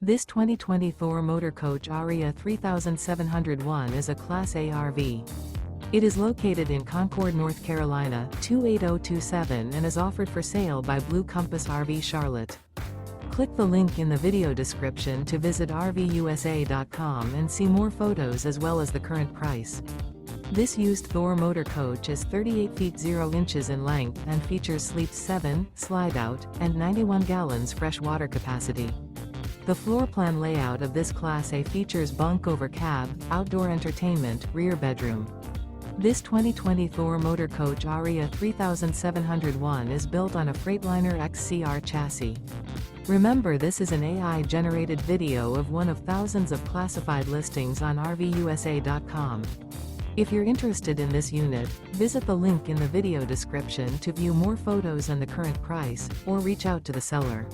This 2020 Thor Motor Coach Aria 3701 is a Class A RV. It is located in Concord, North Carolina, 28027 and is offered for sale by Blue Compass RV Charlotte. Click the link in the video description to visit RVUSA.com and see more photos as well as the current price. This used Thor Motor Coach is 38 feet 0 inches in length and features Sleep 7, Slideout, and 91 gallons fresh water capacity. The floor plan layout of this Class A features bunk over cab, outdoor entertainment, rear bedroom. This 2020 Thor Motor Coach Aria 3701 is built on a Freightliner XC-R chassis. Remember, this is an AI-generated video of one of thousands of classified listings on RVUSA.com. If you're interested in this unit, visit the link in the video description to view more photos and the current price, or reach out to the seller.